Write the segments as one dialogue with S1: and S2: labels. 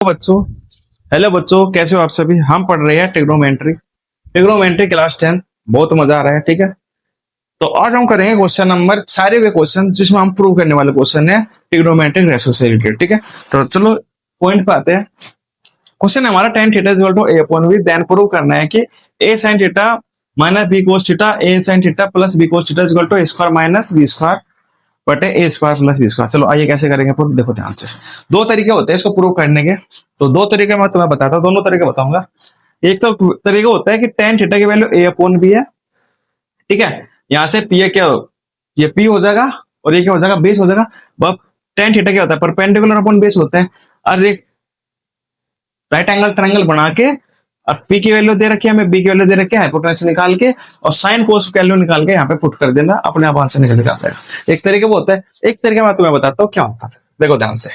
S1: बच्चों, हेलो बच्चों, कैसे हो आप सभी। हम पढ़ रहे हैं ट्रिग्नोमेट्री। Trigonometry class 10। बहुत मजा आ रहा है। ठीक है, तो आज हम करेंगे क्वेश्चन नंबर, सारे वे क्वेश्चन जिसमें हम प्रूव करने वाले क्वेश्चन है ट्रिग्नोमेट्रिक रेशो से रिलेटेड। ठीक है, तो चलो पॉइंट पे आते हैं। क्वेश्चन हमारा tan theta is equal to a upon v, then prove करना है कि a sin theta minus b cos theta, a sin theta plus b cos theta is equal to a square minus b square बटे A square plus B square. चलो आइए कैसे करेंगे proof, देखो ध्यान से। दो तरीके होते हैं इसको प्रूव करने के। तो दो तरीके मैं तुम्हें बताता हूँ, दोनों तरीके बताऊंगा। एक तो तरीका होता है कि tan थीटा की वैल्यू ए अपॉन बी है। ठीक है, यहाँ से पी क्या हो, ये पी हो जाएगा और ये क्या हो जाएगा, बेस हो जाएगा। अब tan थीटा क्या होता है, परपेंडिकुलर अपॉन बेस होता है। और एक राइट एंगल ट्रायंगल बना के, अब पी की वैल्यू दे रखी है, हमें बी की वैल्यू दे रखी है, हाइपोटेन्यूस निकाल के और साइन कोस की वैल्यू निकाल के यहाँ पे पुट कर देना, अपने आप आंसर निकल जाता है। एक तरीके वो होता है। एक तरीके मैं तुम्हें बताता हूँ क्या होता है, देखो ध्यान से।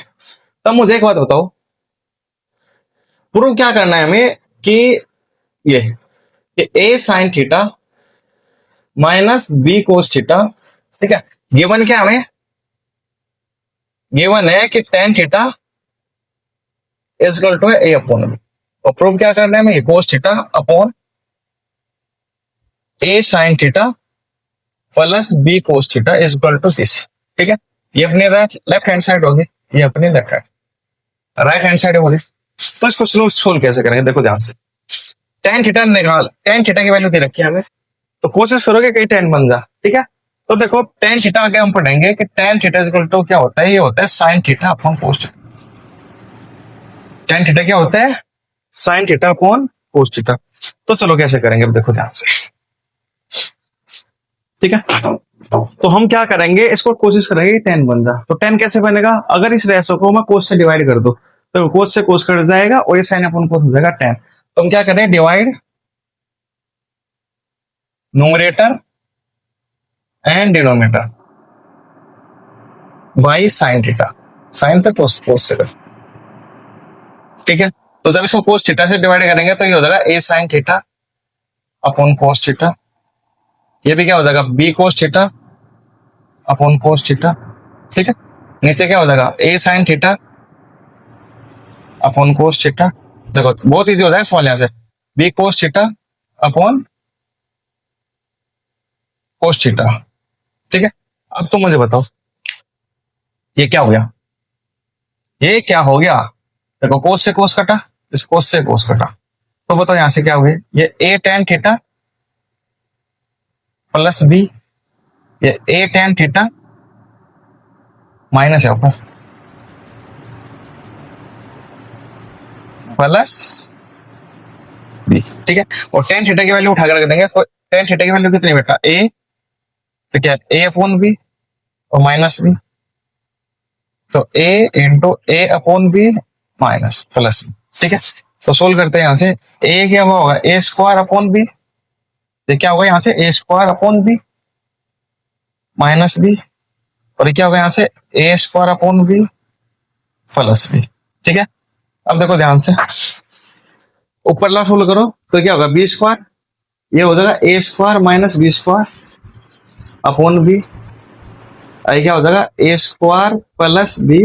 S1: तब मुझे एक बात बताओ, प्रूव क्या करना है हमें कि ये A sine theta minus B cos theta, ठीक है, गिवन क्या हमें, गिवन है कि tan theta is equal to A upon B. और प्रूव क्या करना है हमें, cos theta upon A sine theta plus B cos theta is equal to this. ठीक है, ये अपनी लेफ्ट हैंड साइड होगी, ये अपनी left hand, right hand side होगी। तो इसको सोल्व कैसे करेंगे, देखो ध्यान से। tan थीटा निकाल, tan थीटा की वैल्यू दे रखी है हमें, तो कोशिश करोगे कहीं tan बन जा। ठीक है, तो देखो tan थीटा आगे हम पढ़ेंगे कि tan theta is equal to क्या होता है, ये होता है sin theta upon cos theta. tan theta क्या होता है, sin theta upon cos theta. तो चलो कैसे करेंगे, अब देखो ध्यान से। ठीक है, तो हम क्या करेंगे, इसको कोशिश करेंगे tan बन जा। तो tan कैसे बनेगा, अगर इस रेशो को मैं कोस से डिवाइड कर दो तो कोस से कोस कट जाएगा और ये साइन अपॉन कोस हो जाएगा tan। तो हम क्या करें, divide numerator and denominator by sine theta. Sine से कोस, कोस से कट। ठीक है, तो जब इसको कोस थीटा से डिवाइड करेंगे तो ये हो जाएगा A sine theta upon cos theta. ये भी क्या हो जाएगा, B cos theta upon cos theta. ठीक है, नीचे क्या हो जाएगा, A sine theta upon cos theta. देखो बहुत इजी हो जाएगा सवाल यहाँ से, B cos theta upon cos theta. ठीक है, अब तुम मुझे बताओ ये क्या हो गया, ये क्या हो गया। देखो कोस से कोस कटा, इस कोस से कोस कटा, तो बताओ यहां से क्या हो गया, ये ए टेन थीटा प्लस बी, ये ए टेन थीटा माइनस है ऊपर प्लस बी। ठीक है, और टेन थीटा की वैल्यू उठा कर रख देंगे, तो टेन थीटा की वैल्यू कितनी बेटा, ए, तो क्या ए अपॉन बी और माइनस बी, तो A into A upon B minus plus B. ठीक है, तो सोल्व करते हैं यहां से। ए क्या होगा, ए स्क्वायर अपॉन बी, ये क्या होगा यहाँ से, a square upon B minus b, और ये क्या होगा यहाँ से, a square upon b plus B. ठीक है, अब देखो ध्यान से, ऊपर ला सोल्व करो तो क्या होगा, बी स्क्वायर, ये हो जाएगा a square minus b square upon b, क्या हो जाएगा a square plus b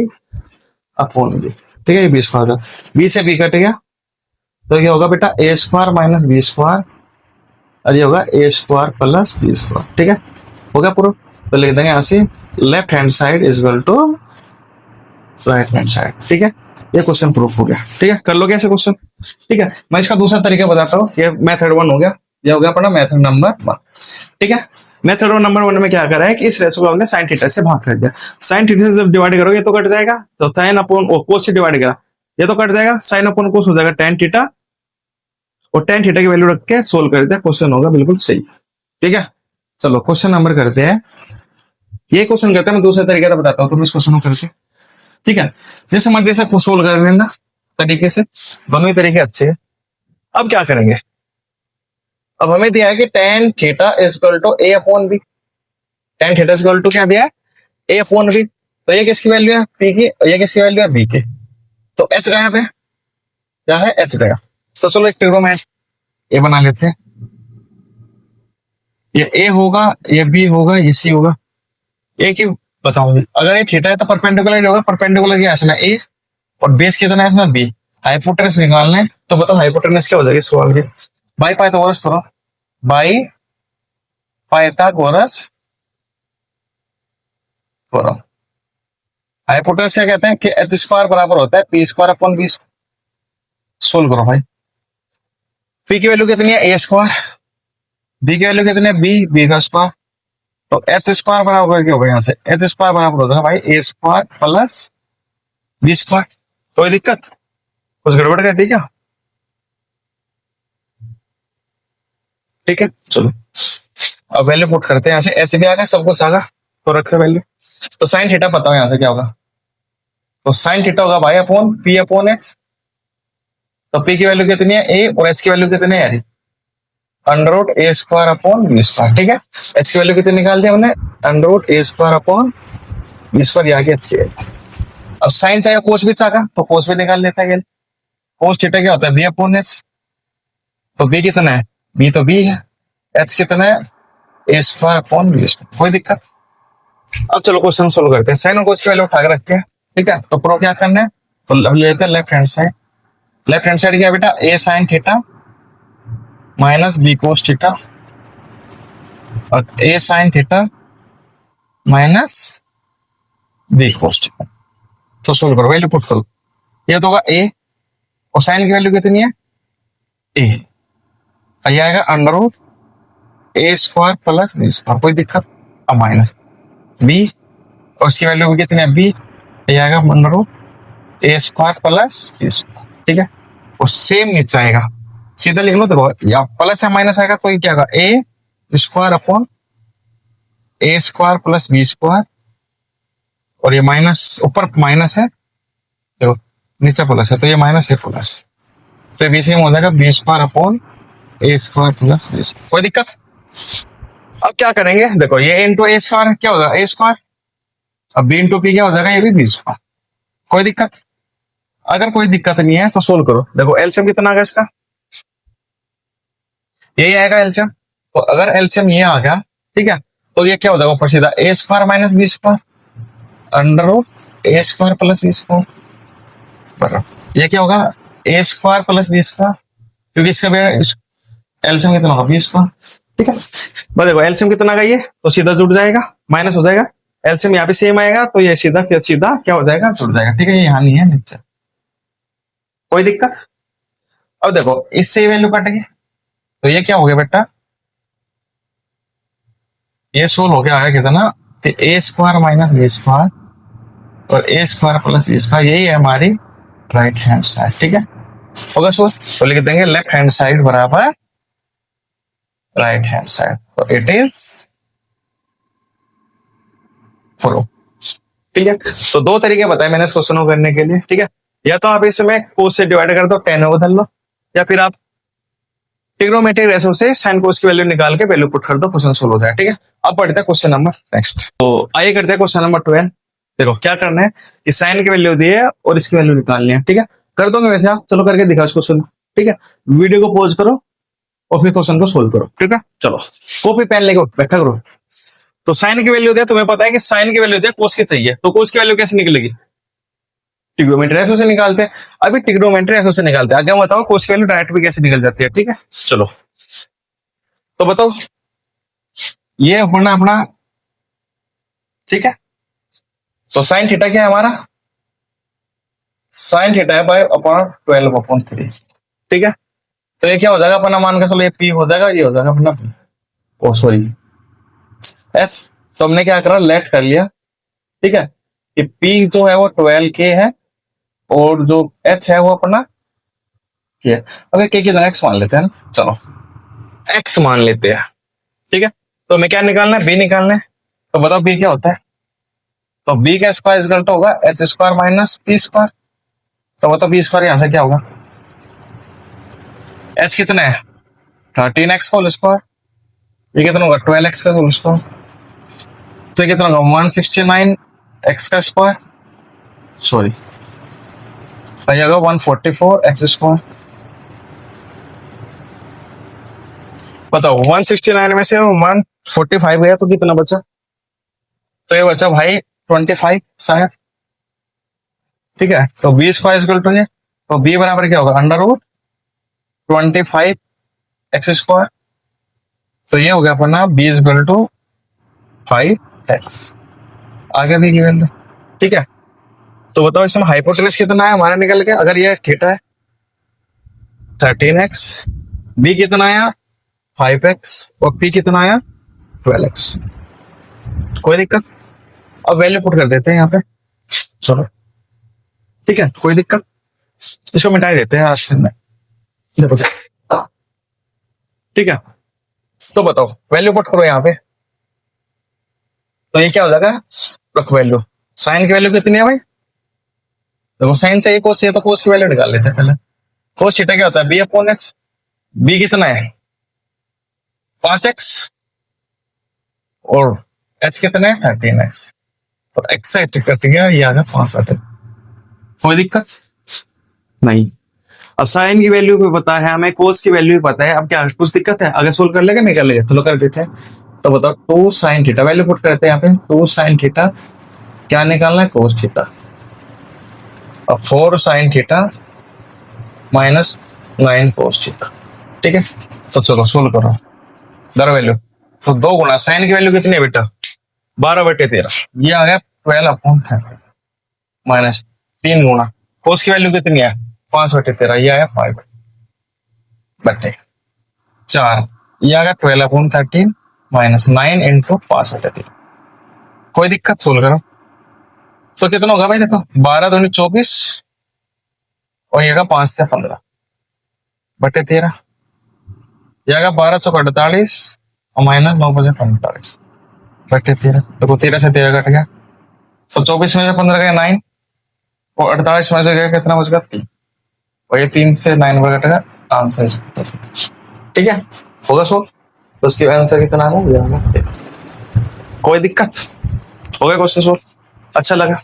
S1: upon b. ठीक है, ये बी स्क्वायर, बी से बी कट गया तो ये होगा बेटा a square minus b square, और ये होगा a square plus B square. ठीक है, हो गया पूरा। तो लिख देंगे यहाँ से left hand side is equal to right hand side. ठीक है, ये क्वेश्चन प्रूफ हो गया। ठीक है, कर लो कैसे क्वेश्चन। ठीक है, मैं इसका दूसरा तरीका बताता हूँ। ये मेथड 1 हो गया, ये हो गया अपना मेथड नंबर 1। ठीक है, मेथड नंबर 1 में क्या करा है कि इस रेशो को हमने साइन थीटा से भाग कर दिया। साइन थीटा से जब डिवाइड करोगे तो कट जाएगा, तो साइन अपॉन कोस से डिवाइड करा, ये तो कट जाएगा, साइन अपॉन कोस हो जाएगा tan थीटा, और tan थीटा की वैल्यू रख के सोल्व कर दिया, क्वेश्चन होगा बिल्कुल सही। ठीक है, चलो क्वेश्चन नंबर करते हैं। ये क्वेश्चन करते हैं, मैं दूसरे तरीके से बताता हूँ, तुम इस क्वेश्चन को करके। ठीक है, जैसे मर्जी से सोल्व कर लेना तरीके से, दोनों ही तरीके अच्छे हैं। अब क्या करेंगे, अब हमें दिया है कि tan theta is equal to a upon b। tan theta is equal to क्या दिया है, a अपॉन b। तो ये किसकी वैल्यू है, p की, और ये किसकी वैल्यू है, b की। तो h का यहाँ पे क्या है, h का। तो चलो एक ट्रिग्नोमेट्री ये बना लेते हैं, ये a होगा, ये b होगा, ये c होगा। एक ही बताऊंगी, अगर ये थीटा है तो परपेंडिकुलर होगा, परपेंडिकुलर क्या है इसमें a और बेस कितना है इसमें b, हाइपोटेनस निकालना है तो बताओ हाइपोटेनस क्या हो जाएगी सवाल के। बाई पाइथागोरस करो, बाई पाइथागोरस करो। हाइपोटेनस क्या कहते हैं कि एच स्क्वायर बराबर होता है P square upon B. Solve करो भाई। पी की वैल्यू कितनी है ए स्क्वायर, बी की वैल्यू कितनी है बी का स्क्वायर। तो एच स्क्वायर बराबर क्या होगा यहाँ से, एच स्क्वायर बराबर होगा भाई ए स्क्वायर प्लस बी स्क्वायर। कोई दिक्कत, कुछ गड़बड़ कहती है क्या? ठीक है चलो अब वैल्यू पुट करते हैं। यहाँ से एच भी आ गया, सब कुछ आ गया, तो रखे वैल्यू। तो साइन थीटा पता है यहाँ से क्या होगा, तो साइन थीटा होगा भाई अपॉन पी अपॉन एच। तो पी की वैल्यू कितनी है ए और एच की वैल्यू कितनी है यार, under root a square upon B square. ठीक है, एच की वैल्यू कितनी निकाल दी हमने, under root a square upon B square, यहाँ की एच की। अब साइन चाहिए कोस भी चाहेगा तो कोस भी निकाल लेता है। कोस थीटा क्या होता है बी अपॉन एच। तो बी कितना है, बी तो बी है, एच कितना है A square upon B square. कोई दिक्कत। अब चलो क्वेश्चन सोल्व करते हैं। साइन और कोस की वैल्यू उठा के रखते हैं। ठीक है, तो प्रो क्या करना है, तो अब लेते हैं left hand side. Left hand side क्या बेटा, a sine theta minus B cos theta और a sine theta minus B cos theta. तो सोल्व करो, वैल्यू पुट करो। ये तो होगा ए और साइन की वैल्यू कितनी है ए, ये आएगा under root a square plus B square. कोई दिक्कत। अब माइनस बी और उसकी वैल्यू कितनी है बी, ये आएगा under root a square plus B square. ठीक है, और सेम नीचे आएगा, सीधा लिख लो। देखो या प्लस है माइनस आएगा, तो ये क्या आएगा ए स्क्वायर अपॉन ए स्क्वायर प्लस बी स्क्वायर, और ये माइनस ऊपर माइनस है, देखो नीचे प्लस है, तो ये माइनस ये प्लस, तो ये बीसीएम हो जाएगा बी स्क्वायर अपॉन ए स्क्वायर प्लस बी स्क्वायर। कोई दिक्कत। अब क्या करेंगे, देखो ये इंटू ए स्क्वायर क्या होगा ए स्क्वायर, अब बी इंटू पी क्या हो जाएगा ये भी बी स्क्वायर। कोई दिक्कत। अगर कोई दिक्कत नहीं है तो सोल्व करो। देखो एलसीएम कितना आ गया इसका, यही आएगा एलसीएम। तो अगर एलसीएम ये आ गया, ठीक है, तो ये क्या हो जाएगा ऊपर सीधा a square minus b square under root a square plus B square. ये क्या होगा a square plus B square, क्योंकि इसका एलसीएम कितना होगा बी स्क्वायर। ठीक है, बस देखो एलसीएम कितना का ये, तो सीधा जुड़ जाएगा, माइनस हो जाएगा। एलसीएम यहाँ पे सेम आएगा, तो ये सीधा सीधा क्या हो जाएगा जुड़ जाएगा। ठीक है, ये यहाँ नहीं है नीचे। कोई दिक्कत। अब देखो इससे वैल्यू कटेगी, तो ये क्या हो गया बेटा, ये सोल्व हो गया आया कितना कि ए स्क्वायर माइनस बी स्क्वायर और ए स्क्वायर प्लस बी स्क्वायर, यही है हमारी राइट हैंड साइड। ठीक है, होगा सोल्व, तो लिख देंगे लेफ्ट हैंड साइड बराबर राइट हैंड साइड, तो इट इज प्रो। ठीक है, तो दो तरीके बताए मैंने इस क्वेश्चन को करने के लिए। ठीक है, या तो आप इसमें कोस से डिवाइड कर दो, टेन बदल लो, या फिर आप ट्रिग्नोमेट्रिक रेशो से साइन कोस की वैल्यू निकाल के वैल्यू पुट कर दो, क्वेश्चन सोल्व हो जाए। ठीक है, अब पढ़ते हैं क्वेश्चन नंबर नेक्स्ट। तो आइए करते हैं क्वेश्चन नंबर 12। देखो क्या करना है कि साइन की वैल्यू दी है और इसकी वैल्यू निकालनी है। ठीक है, कर दोगे वैसे आप, चलो करके दिखाओ क्वेश्चन। ठीक है, वीडियो को पॉज करो और फिर क्वेश्चन को सोल्व करो। ठीक है, चलो कॉपी पेन लेके बैठा करो। तो साइन की वैल्यू दिया, तुम्हें पता है कि साइन की वैल्यू दिया कोस की चाहिए, तो कोस की वैल्यू कैसे निकलेगी, ट्रिग्नोमेट्री रेशो से निकालते हैं। अभी ट्रिग्नोमेट्री रेशो से निकालते हैं, आगे बताओ कोस की वैल्यू डायरेक्ट भी कैसे निकल जाती है। ठीक है, चलो तो बताओ ये अपना अपना। ठीक है, तो साइन थीटा क्या है हमारा, साइन थीटा है बाय अपॉन 12 अपॉन 3। ठीक है, तो ये क्या हो जाएगा अपना, मान के चलो ये पी हो जाएगा, ये हो जाएगा अपना पी, ओ सॉरी एच। तो हमने क्या करा, लेट कर लिया। ठीक है, कि पी जो है वो 12 के है और जो एच है वो अपना के है। अब के की एक्स मान लेते हैं ना, चलो एक्स मान लेते हैं। ठीक है, तो हमें क्या निकालना है, बी निकालना है। तो बताओ बी क्या होता है, तो बी का स्क्वायर इक्वल टू होगा H square minus P square. तो बताओ बी स्क्वायर यहां से क्या होगा, एच कितना है 13x होल स्क्वायर, ये कितना होगा 12x का होल स्क्वायर, तो ये कितना होगा 169x का स्क्वायर, सॉरी ये होगा 144x स्क्वायर। बताओ 169 में से 145 गया तो कितना बचा, तो ये बचा भाई 25 शायद। ठीक है, तो बी स्क्वायर इक्वल टू तो बी बराबर क्या होगा, अंडर रूट 25x²। तो ये हो गया अपना B is equal to 5x। आगे भी गिवन है, ठीक है। तो बताओ इसमें हाइपोटेनस कितना है हमारा निकल के, अगर ये थीटा है 13x, बी कितना आया 5x, और पी कितना आया 12x। कोई दिक्कत? अब वैल्यू पुट कर देते हैं यहाँ पे, चलो ठीक है, कोई दिक्कत। इसको मिटा देते हैं आज में, देखो ठीक है। तो बताओ वैल्यू पुट करो यहाँ पे, तो ये क्या हो जाएगा, रखो वैल्यू। साइन की वैल्यू कितनी है भाई, देखो साइन चाहिए कोस चाहिए, तो कोस की वैल्यू निकाल लेते हैं पहले। कोस थीटा क्या होता है, बी अपॉन एक्स। बी कितना है 5x, और एच कितना है 13x। तो एक्स से कट गया, ये आ गया 65। कोई दिक्कत नहीं। अब साइन की वैल्यू भी पता है हमें, कोस की वैल्यू भी पता है, अब क्या कुछ दिक्कत है, अगर सोल्व कर लेगा निकाल लेगा, चलो कर देते हैं। तो बताओ 2 साइन थीटा, वैल्यू पुट करते हैं यहाँ पे, 2 साइन थीटा क्या निकालना है, कोस थीटा। अब 4 साइन थीटा माइनस 9 कोस थीटा, ठीक है। तो चलो सोल्व करो दर वैल्यू। तो 2 गुना साइन की वैल्यू कितनी है बेटा 12/13, ये आ गया 12/30 माइनस 3 गुना कोस की वैल्यू कितनी है 5/13, ये आया 5/4, ये आ गया 12/13 माइनस 9 इंटू 5/13। कोई दिक्कत, सोल्व करो। तो कितना होगा भाई, देखो 12 दूनी 24, और ये 5 से 15/13, ये आएगा 12 चौक 48, और माइनस 9/45/13। देखो 13 से 13 कट गया, तो 24 में से 15 गया 9, और 48 में से गया कितना बच गया 3, और ये 3 से 9 कट गया, आंसर ठीक है, होगा सो। तो उसकी आंसर कितना है, कोई दिक्कत, हो गया क्वेश्चन सोल्व, अच्छा लगा।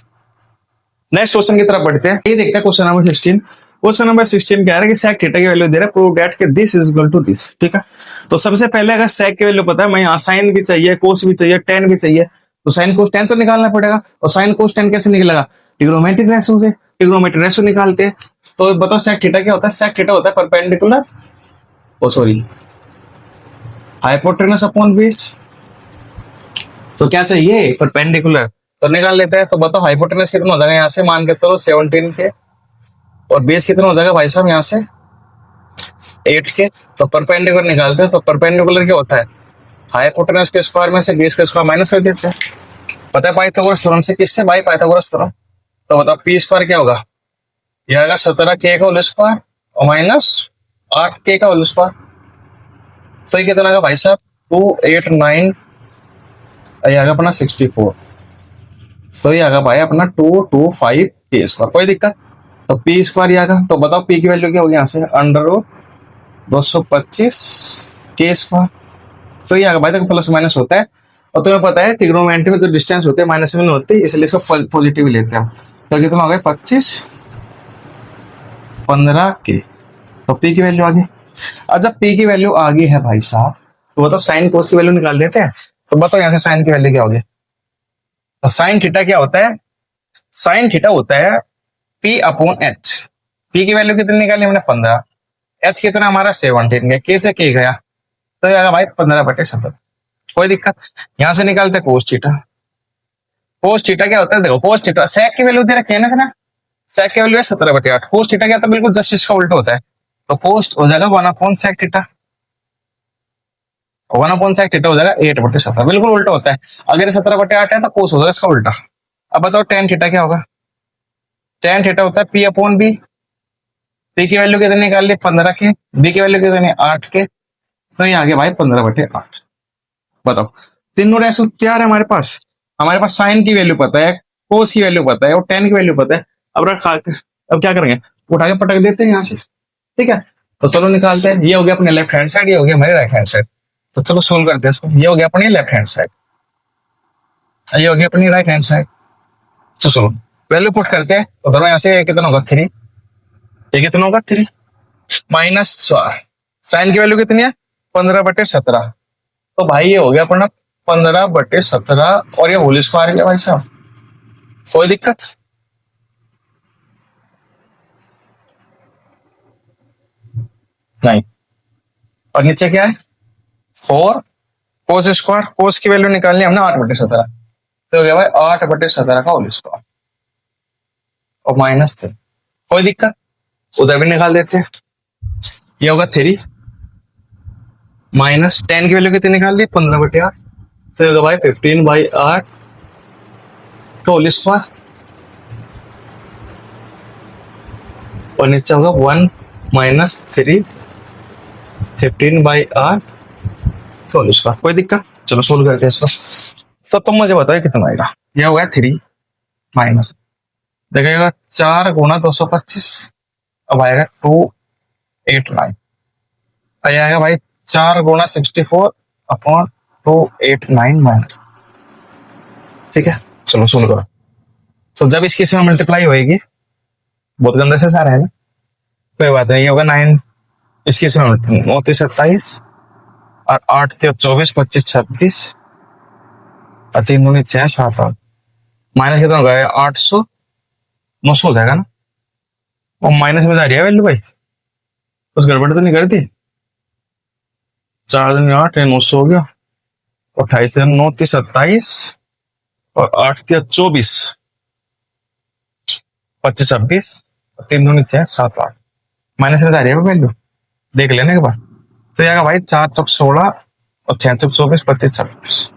S1: नेक्स्ट क्वेश्चन की तरफ बढ़ते हैं, ये देखते हैं क्वेश्चन नंबर 16। क्वेश्चन नंबर 16 क्या है कि sec थीटा की वैल्यू दे रहा है, प्रूव दैट कि this is equal to this, ठीक है। तो सबसे पहले अगर sec की वैल्यू पता है, मैं यहाँ साइन भी चाहिए, कोस भी चाहिए, tan भी चाहिए, तो साइन कोस tan तो निकालना पड़ेगा। और साइन कोस tan कैसे निकलेगा, ट्रिग्नोमेट्रिक रेशो से, ट्रिग्नोमेट्रिक रेशो निकालते हैं। तो बताओ sec थीटा क्या होता है, sec थीटा होता है परपेंडिकुलर, ओ सॉरी हाइपोटेनस अपॉन बेस। तो क्या चाहिए परपेंडिकुलर, तो निकाल लेते हैं। तो बताओ हाइपोटेनस कितना हो जाएगा, यहाँ से मान के चलो 17 के, और बेस कितना हो जाएगा भाई साहब यहाँ से 8 के। तो परपेंडिकुलर निकालते हैं, तो परपेंडिकुलर क्या होता है, हाइपोटेनस के स्क्वायर में से बेस के स्क्वायर माइनस कर देते हैं। पता है पाइथागोरस थ्योरम से, किससे भाई, पाइथागोरस थ्योरम। तो बताओ पी स्क्वायर क्या होगा, यह आएगा 17k का होल स्क्वायर, और माइनस 8k का होल स्क्वायर। तो ये कितना आएगा भाई साहब 289, ये आएगा अपना 64। तो ये आएगा भाई अपना 225k स्क्वायर। कोई दिक्कत, तो पी स्क्वायर आएगा। तो बताओ पी की वैल्यू क्या होगी यहाँ से, अंडर रूट 225k स्क्वायर। तो ये आएगा भाई, देखो प्लस माइनस होता है, और तुम्हें पता है ट्रिग्नोमेट्री में जो डिस्टेंस होते हैं माइनस में नहीं होते, इसलिए इसको पॉजिटिव लेते हैं। तो कितना हो गया 25 15k। तो पी की वैल्यू आ गई। और जब पी की वैल्यू आ गई है भाई साहब, तो बताओ साइन कोस की वैल्यू निकाल देते हैं। तो बताओ यहाँ से साइन की वैल्यू क्या होगी, तो साइन थीटा क्या होता है, साइन थीटा होता है पी अपॉन एच। पी की वैल्यू कितनी निकाली हमने 15, एच कितना हमारा 17 गया, के से के गया, तो आएगा भाई 15/17। कोई दिक्कत, यहां से निकालते कोस थीटा। कोस थीटा क्या होता है, देखो कोस थीटा सेक की वैल्यू दे रखी है ना, सेक की वैल्यू है 17/8। कोस थीटा क्या होता है, बिल्कुल जस्ट इसका उल्टा होता है। तो कोस हो जाएगा 1/sec थीटा, 1/sec थीटा हो जाएगा 8/17, बिल्कुल उल्टा होता है। अगर 17/8 है तो कोस हो जाएगा इसका उल्टा। अब बताओ tan थीटा क्या होगा, tan थीटा होता है पी अपॉन बी। पी की वैल्यू कितनी निकाल ली 15 के, बी की वैल्यू कितनी 8 के, तो ये आगे भाई 15/8। बताओ तीनों रेशो तैयार है हमारे पास। हमारे पास साइन की वैल्यू पता है, कोस की वैल्यू पता है, और tan की वैल्यू पता है। अब क्या करेंगे, उठा के पटक देते हैं यहाँ से, ठीक है। तो चलो निकालते हैं, ये हो गया अपने लेफ्ट हैंड साइड, ये हो गया हमारे राइट हैंड साइड। तो चलो सोल्व करते हैं इसको, ये हो गया अपनी लेफ्ट हैंड साइड, ये हो गया अपनी राइट हैंड साइड। तो चलो वैल्यू पुट करते हैं। तो दोनों यहाँ से कितना होगा 3, ये कितना होगा 3 माइनस साइन की वैल्यू कितनी है 15/17। तो भाई ये हो गया अपना 15/17, और ये होल स्क्वायर गया भाई साहब। कोई दिक्कत, 9 और नीचे क्या है 4 कोस स्क्वायर, कोस की वैल्यू निकालनी है हमने 8/17, तो हो गया भाई 8/17 का होल स्क्वायर और -3। कोई दिक्कत, उधर भी निकाल देते हैं। ये होगा 3 माइनस 10 की वैल्यू कितनी निकाल दी 15/8, तो होगा भाई 15/8 का होल स्क्वायर और नीचे होगा 1 - 3 15/8 होल स्क्वायर। कोई दिक्कत, चलो सोल्व करते हैं इसको। तो तुम मुझे बताओ कितना आएगा। ये होगा 3 माइनस देखिएगा 4 गुना 225, अब आएगा 289, ये आएगा भाई 4 गुना 64/289 माइनस। ठीक है, चलो सोल्व करो। तो जब इसकी से मल्टीप्लाई होएगी, बहुत गंदे से सारा है ना, कोई बात नहीं, ये होगा 9 इसकी से 9 3 27 और 8 3 24 25 26 और 3 दूनी 6 7 8 माइनस कितना होगा 800 900 हो जाएगा ना, और माइनस में जा रही है वैल्यू भाई, कुछ गड़बड़ तो नहीं करती। 4 दूनी 8 900 हो गया, 28 9 3 27 और 8 3 24 25 26 और 3 दूनी 6 7 8 माइनस में जा रही है वैल्यू, देख लेने के बाद। तो ये आएगा भाई 4 चौक 16 और 6 चौक 24 25 26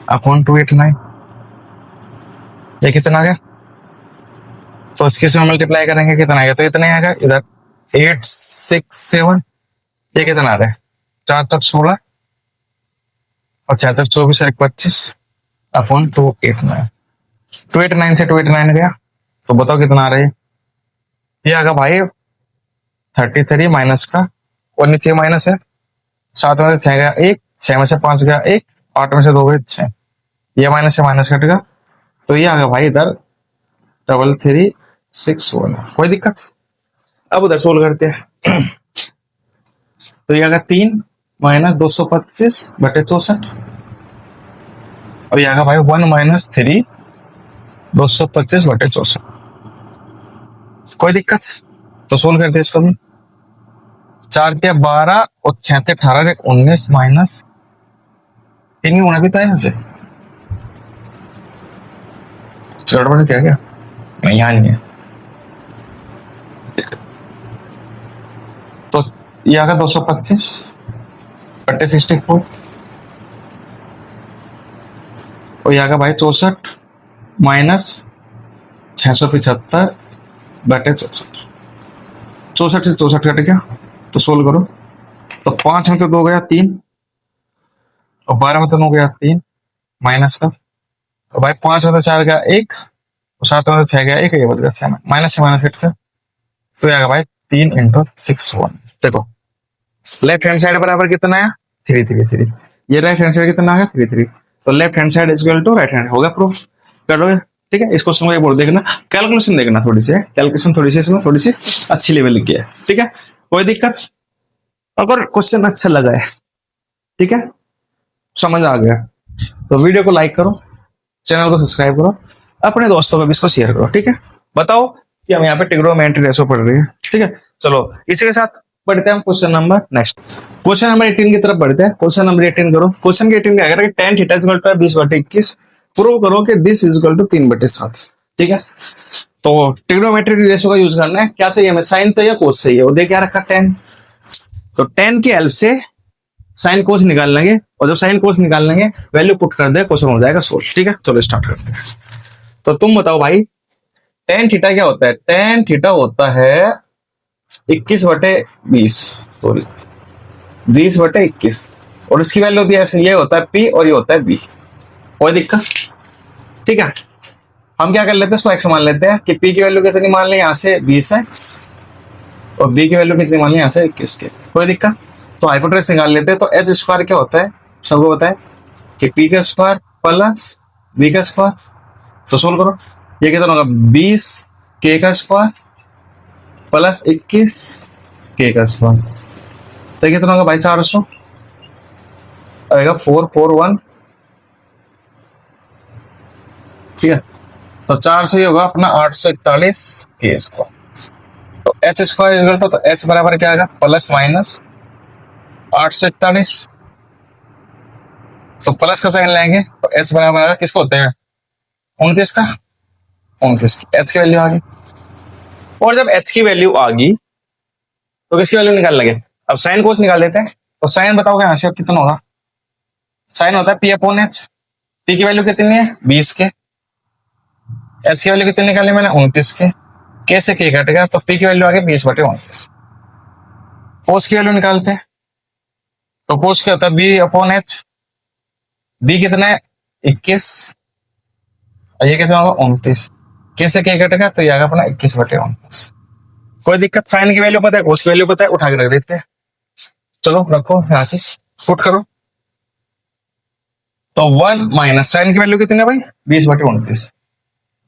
S1: अपॉन 289, ये कितना आ गया। तो इसके से मल्टीप्लाई करेंगे कितना आएगा, तो इतना आएगा इधर 867, ये कितना आ रहा है 4 चौक 16 और 6 चौक 24 और 25 अपॉन 289, 289 से 289 गया, तो बताओ कितना आ रहा है। ये आएगा भाई 33 माइनस का, और नीचे माइनस है, 7 में से 6 गया 1, 6 में से 5 गया 1, 8 में से 2 गए 6, ये माइनस से माइनस कटेगा, तो ये आ गया भाई इधर 3361। कोई दिक्कत, अब उधर सोल्व करते हैं। तो ये आ गया 3 - 225/64 और ये आ गया भाई 1 - 3 225/64। कोई दिक्कत, तो सोल्व करते हैं इसको भी। 4 3 12 और 6 3 18 19 माइनस 3 होना भी था यहाँ से, गड़बड़ क्या क्या नहीं, यहाँ नहीं है। तो ये आ गया 225/64 और ये आ गया भाई 64 माइनस 675/64, 64 से 64 कट गया, तो सोल्व करो। तो 5 में तो 2 गया 3 और 12 में तो 9 गया 3 माइनस का, और भाई 5 में तो 4 गया 1 और 7 में तो 6 गया 1, ये बच गया 6 माइनस से माइनस कट गया, तो ये आएगा भाई 3 × 61। देखो लेफ्ट हैंड साइड बराबर कितना है 3 3 3, ये राइट हैंड साइड कितना आ गया 3 3, तो left hand side equal to right hand, हो गया प्रूफ कर लोगे। ठीक है, इस क्वेश्चन को एक बार देखना, कैलकुलेशन देखना, थोड़ी सी कैलकुलेशन थोड़ी सी इसमें थोड़ी सी अच्छी लेवल की है। ठीक है, कोई दिक्कत, अगर क्वेश्चन अच्छा लगा है, ठीक है, समझ आ गया, तो वीडियो को लाइक करो, चैनल को सब्सक्राइब करो, अपने दोस्तों को भी इसको शेयर करो। ठीक है, बताओ कि हम यहाँ पे ट्रिग्नोमेट्री रेशो पढ़ रहे हैं। ठीक है, चलो इसी के साथ बढ़ते हैं हम question number next, question number 18 की तरफ बढ़ते हैं। क्वेश्चन नंबर 18 करो, क्वेश्चन के 18 क्या कह रहा है, tan theta equal to 20/21 prove करो कि दिस इज इक्वल टू 3/7। ठीक है, तो ट्रिग्नोमेट्रिक रेशो का यूज करना है, क्या चाहिए हमें, साइन चाहिए कोस चाहिए, वो दे क्या रखा tan, तो tan की हेल्प से साइन कोस निकाल लेंगे, और जब साइन कोस निकाल लेंगे वैल्यू पुट कर दे, क्वेश्चन हो जाएगा सोल्व। ठीक है, चलो स्टार्ट करते हैं। तो तुम बताओ भाई tan थीटा क्या होता है, tan थीटा होता है 21/20, सॉरी 20/21, और इसकी वैल्यू होती है ऐसे, ये होता है P और ये होता है B। कोई दिक्कत, ठीक है, हम क्या कर लेते हैं, इसको x मान लेते हैं कि P की वैल्यू कितनी मान लें यहाँ से 20x और B की वैल्यू कितनी मान लें यहाँ से 21 के। कोई दिक्कत, तो हाइपोटेनस निकाल लेते हैं। तो h स्क्वायर क्या होता है, सबको बताए कि P का स्क्वायर प्लस B का स्क्वायर, तो सोल्व करो, ये कितना होगा 20k का स्क्वायर प्लस 21k का स्क्वायर, तो कितना होगा भाई 400 आएगा 441। ठीक है, तो 4 से ही होगा अपना 841k स्क्वायर, तो एच स्क्वायर इक्वल टू, तो एच बराबर क्या आएगा, प्लस माइनस 841। तो प्लस का साइन लेंगे तो एच बराबर आएगा, किसको होते हैं, 29 का, 29 की एच की वैल्यू आ गई। और जब एच की वैल्यू आ गई तो किसकी वैल्यू निकाल लगे, अब साइन कोस निकाल देते हैं। तो साइन बताओगे यहाँ से कितना होगा, साइन होता है पी अपॉन एच। पी की वैल्यू कितनी है, 20 के, एच की वैल्यू कितनी निकाली मैंने, 29 के, कैसे के कटेगा, तो पी की वैल्यू आ गई 20/29। कोस की वैल्यू निकालते हैं, तो कोस क्या होता है, बी अपॉन एच। बी कितना है, 21, और ये कितना होगा, 29, कैसे के कटेगा, तो ये आएगा अपना 21/29। कोई दिक्कत, साइन की वैल्यू पता है, कोस की वैल्यू पता है, उठा के रख देते हैं। चलो रखो यहां से, पुट करो। तो 1 माइनस साइन की वैल्यू कितनी है भाई, 20/29,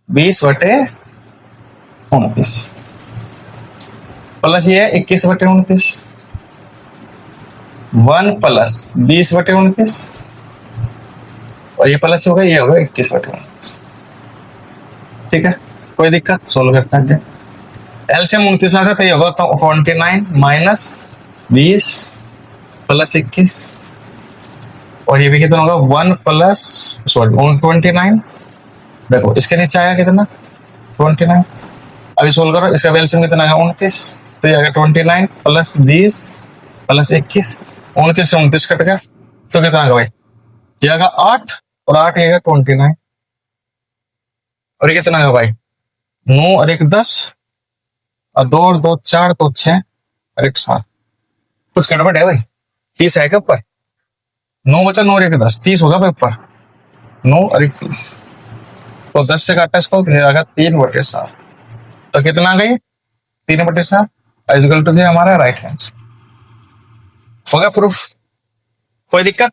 S1: 20/29 प्लस ये है 21/29, 1 प्लस 20/29, और ये प्लस होगा, ये होगा 21/29। ठीक है, कोई दिक्कत, सोल्व करते हैं। एलसीएम 29 आ गया, तो ये होगा तो 29 माइनस 20 प्लस 21, और ये भी कितना होगा, 1 प्लस, सॉरी 29। देखो इसके नीचे आया कितना, 29। अभी सोल्व करो, इसका एलसीएम कितना आएगा, 29। तो ये आएगा 29 प्लस 20 प्लस 21, 29 से 29 कट गया, तो कितना आएगा भाई, ये आएगा 8, और 8 ये आएगा 29, और ये कितना आएगा भाई, 9 और 1 10, और 2 और 2 4, तो 6 और 1 7। कुछ गड़बड़ है भाई, 30 है क्या ऊपर, 9 बचा, 9 और 1 10, 30 होगा भाई ऊपर, 9 और 1 30, तो 10 से काटा इसको, फिर आएगा 3/7। तो कितना आ गई, 3/7 इक्वल टू हमारा राइट हैंड। हो गया प्रूफ, कोई दिक्कत।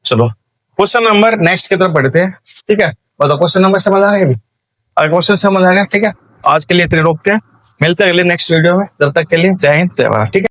S1: चलो क्वेश्चन नंबर नेक्स्ट की तरफ बढ़ते हैं। ठीक है, बताओ क्वेश्चन नंबर समझ आ गया, अगर क्वेश्चन समझ आ गया, ठीक है, आज के लिए इतने रोकते हैं, मिलते हैं अगले नेक्स्ट वीडियो में, जब तक के लिए जय हिंद जय भारत। ठीक है।